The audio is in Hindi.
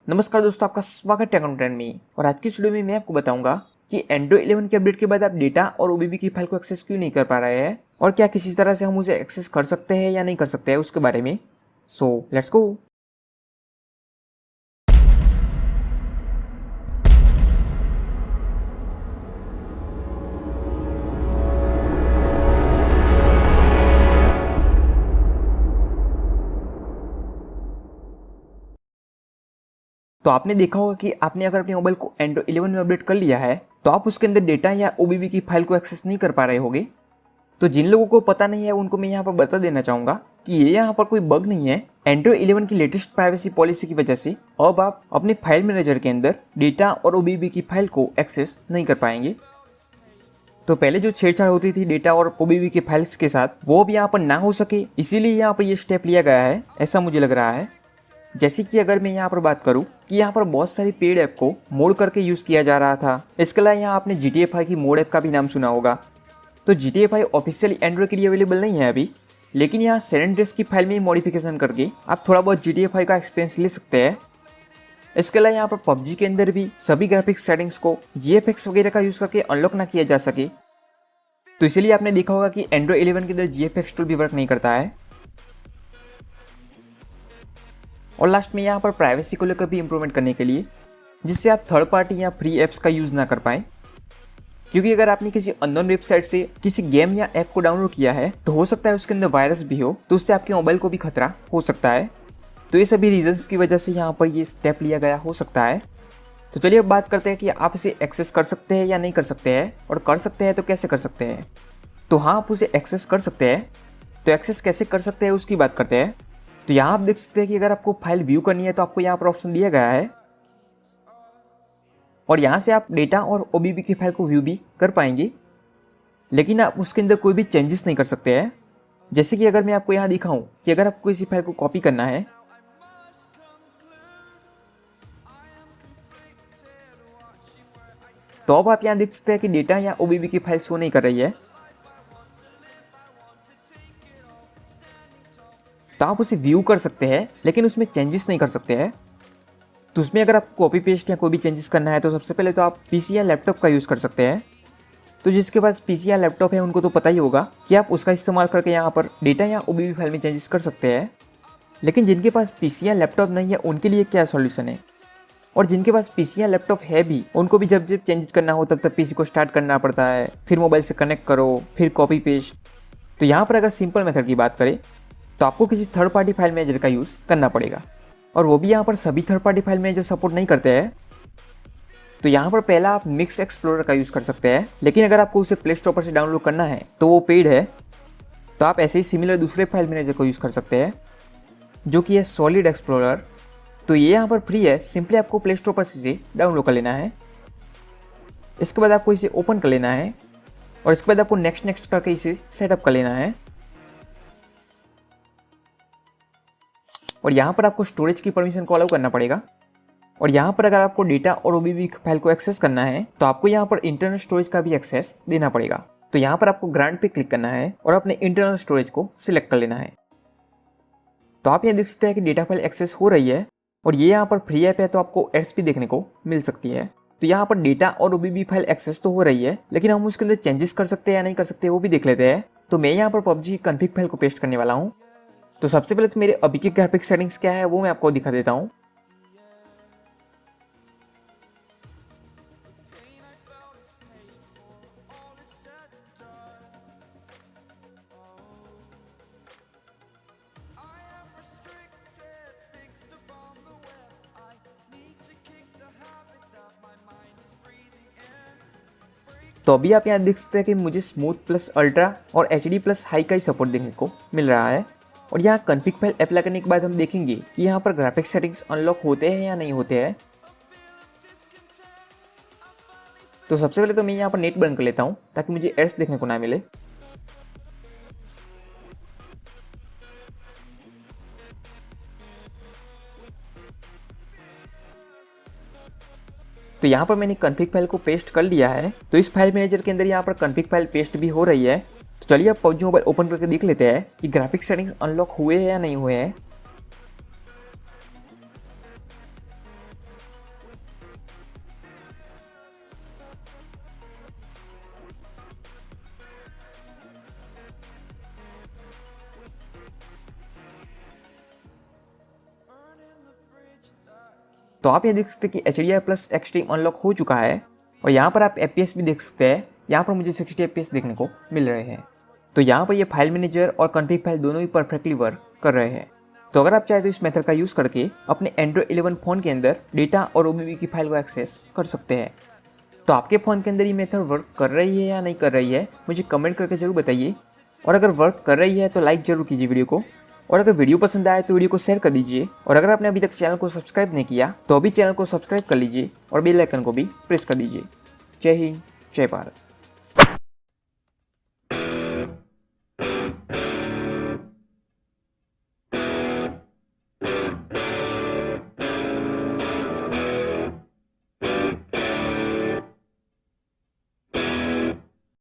नमस्कार दोस्तों, आपका स्वागत है कंटेंट में। और आज की वीडियो में मैं आपको बताऊंगा कि एंड्रॉइड 11 के अपडेट के बाद आप डेटा और ओबीबी की फाइल को एक्सेस क्यों नहीं कर पा रहे हैं और क्या किसी तरह से हम उसे एक्सेस कर सकते हैं या नहीं कर सकते हैं उसके बारे में। So let's go. तो आपने देखा होगा कि आपने अगर अपने मोबाइल को एंड्रॉइड 11 में अपडेट कर लिया है तो आप उसके अंदर डेटा या ओबीबी की फाइल को एक्सेस नहीं कर पा रहे होगे। तो जिन लोगों को पता नहीं है उनको मैं यहाँ पर बता देना चाहूंगा कि ये यहाँ पर कोई बग नहीं है। एंड्रॉइड 11 की लेटेस्ट प्राइवेसी पॉलिसी की वजह से अब आप अपने फाइल मैनेजर के अंदर डेटा और ओबीबी की फाइल को एक्सेस नहीं कर पाएंगे। तो पहले जो छेड़छाड़ होती थी डेटा और ओबीबी के फाइल्स के साथ वो अब यहाँ पर ना हो सके, इसीलिए यहाँ पर ये स्टेप लिया गया है, ऐसा मुझे लग रहा है। जैसे कि अगर मैं यहाँ पर बात करूँ कि यहाँ पर बहुत सारी पेड ऐप को मोड करके यूज किया जा रहा था। इसके अलावा यहाँ आपने GTA 5 की मोड ऐप का भी नाम सुना होगा। तो GTA 5 ऑफिशियली एंड्रॉइड के लिए अवेलेबल नहीं है अभी, लेकिन यहाँ सैन एंड्रेस की फाइल में मॉडिफिकेशन करके आप थोड़ा बहुत GTA 5 का एक्सपीरियंस ले सकते हैं। इसके अलावा यहाँ पर PUBG के अंदर भी सभी ग्राफिक्स सेटिंग्स को GFX वगैरह का यूज करके अनलॉक ना किया जा सके, तो इसीलिए आपने देखा होगा कि एंड्रॉइड 11 के अंदर GFX टूल भी वर्क नहीं करता है। और लास्ट में यहाँ पर प्राइवेसी को लेकर भी इंप्रूवमेंट करने के लिए, जिससे आप थर्ड पार्टी या फ्री ऐप्स का यूज ना कर पाएं, क्योंकि अगर आपने किसी अननोन वेबसाइट से किसी गेम या ऐप को डाउनलोड किया है तो हो सकता है उसके अंदर वायरस भी हो, तो उससे आपके मोबाइल को भी खतरा हो सकता है। तो ये सभी रीजंस की वजह से यहाँ पर ये स्टेप लिया गया हो सकता है। तो चलिए अब बात करते हैं कि आप इसे एक्सेस कर सकते हैं या नहीं कर सकते हैं, और कर सकते हैं तो कैसे कर सकते हैं। तो हाँ, आप उसे एक्सेस कर सकते हैं। तो एक्सेस कैसे कर सकते हैं उसकी बात करते हैं। तो यहाँ आप देख सकते हैं कि अगर आपको फाइल व्यू करनी है तो आपको यहाँ पर ऑप्शन दिया गया है, और यहाँ से आप डेटा और ओबीबी की फाइल को व्यू भी कर पाएंगे, लेकिन आप उसके अंदर कोई भी चेंजेस नहीं कर सकते हैं। जैसे कि अगर मैं आपको यहाँ दिखाऊं कि अगर आपको किसी फाइल को कॉपी करना है तो अब आप यहाँ देख सकते हैं कि डेटा या ओबीबी की फाइल शो नहीं कर रही है। तो आप उसे व्यू कर सकते हैं लेकिन उसमें चेंजेस नहीं कर सकते हैं। तो उसमें अगर आपको कॉपी पेस्ट या कोई भी चेंजेस करना है तो सबसे पहले तो आप पीसी या लैपटॉप का यूज़ कर सकते हैं। तो जिसके पास पीसी या लैपटॉप है उनको तो पता ही होगा कि आप उसका इस्तेमाल करके यहाँ पर डेटा या ओबीबी फाइल में चेंजेस कर सकते हैं। लेकिन जिनके पास पीसी या लैपटॉप नहीं है उनके लिए क्या सॉल्यूशन है, और जिनके पास पीसी या लैपटॉप है भी उनको भी जब जब चेंजेस करना हो तब तक पीसी को स्टार्ट करना पड़ता है, फिर मोबाइल से कनेक्ट करो, फिर कॉपी पेस्ट। तो यहाँ पर अगर सिंपल मेथड की बात करें तो आपको किसी थर्ड पार्टी फाइल मैनेजर का यूज़ करना पड़ेगा, और वो भी यहाँ पर सभी third party file manager support नहीं करते हैं। तो यहाँ पर पहला आप मिक्स एक्सप्लोरर का यूज़ कर सकते हैं, लेकिन अगर आपको उसे प्ले स्टोर पर से डाउनलोड करना है तो वो पेड है। तो आप ऐसे ही सिमिलर दूसरे फाइल मैनेजर को यूज़ कर सकते हैं जो कि है सॉलिड एक्सप्लोरर। तो ये यहाँ पर फ्री है, सिंपली आपको प्ले स्टोर पर से इसे डाउनलोड कर लेना है। इसके बाद आपको इसे ओपन कर लेना है, और इसके बाद आपको नेक्स्ट करके इसे सेटअप कर लेना है। और यहाँ पर आपको स्टोरेज की परमिशन को अलाउ करना पड़ेगा। और यहाँ पर अगर आपको डेटा और ओबीबी फाइल को एक्सेस करना है तो आपको यहाँ पर इंटरनल स्टोरेज का भी एक्सेस देना पड़ेगा। तो यहाँ पर आपको ग्रांट पे क्लिक करना है और अपने इंटरनल स्टोरेज को सिलेक्ट कर लेना है। तो आप यहाँ देख सकते हैं कि डेटा फाइल एक्सेस हो रही है, और ये यहाँ पर फ्री ऐप है तो आपको एड्स भी देखने को मिल सकती है। तो यहाँ पर डेटा और ओबीबी फाइल एक्सेस तो हो रही है, लेकिन हम उसके अंदर चेंजेस कर सकते हैं या नहीं कर सकते वो भी देख लेते हैं। तो मैं यहाँ पर PUBG कॉन्फ़िग फाइल को पेस्ट करने वाला हूँ। तो सबसे पहले तो मेरे अभी के ग्राफिक्स सेटिंग्स क्या है वो मैं आपको दिखा देता हूँ। तो अभी आप यहाँ देख सकते हैं कि मुझे स्मूथ प्लस अल्ट्रा और HD प्लस हाई का ही सपोर्ट देखने को मिल रहा है। और यहाँ कॉन्फ़िग फाइल अप्लाई करने के बाद हम देखेंगे कि यहाँ पर ग्राफिक्स सेटिंग्स अनलॉक होते हैं या नहीं होते हैं। तो सबसे पहले तो मैं यहाँ पर नेट बंद कर लेता हूँ ताकि मुझे एड्स देखने को ना मिले। तो यहाँ पर मैंने कॉन्फ़िग फाइल को पेस्ट कर लिया है। तो इस फाइल मैनेजर के अंदर यहाँ पर कॉन्फ़िग फाइल पेस्ट भी हो रही है। तो चलिए अब PUBG मोबाइल ओपन करके देख लेते हैं कि ग्राफिक्स सेटिंग्स अनलॉक हुए हैं या नहीं हुए हैं। तो आप ये देख सकते हैं कि HDR+ एक्सट्रीम अनलॉक हो चुका है और यहाँ पर आप FPS भी देख सकते हैं। यहाँ पर मुझे 60 FPS देखने को मिल रहे हैं। तो यहाँ पर ये फाइल मैनेजर और कॉन्फ़िग फाइल दोनों ही परफेक्टली वर्क कर रहे हैं। तो अगर आप चाहे तो इस मेथड का यूज़ करके अपने Android 11 फ़ोन के अंदर डेटा और OBB की फाइल को एक्सेस कर सकते हैं। तो आपके फ़ोन के अंदर ये मेथड वर्क कर रही है या नहीं कर रही है, मुझे कमेंट करके जरूर बताइए। और अगर वर्क कर रही है तो लाइक जरूर कीजिए वीडियो को, और अगर वीडियो पसंद आए तो वीडियो को शेयर कर दीजिए। और अगर आपने अभी तक चैनल को सब्सक्राइब नहीं किया तो अभी चैनल को सब्सक्राइब कर लीजिए और बेल आइकन को भी प्रेस कर दीजिए। जय हिंद, जय भारत।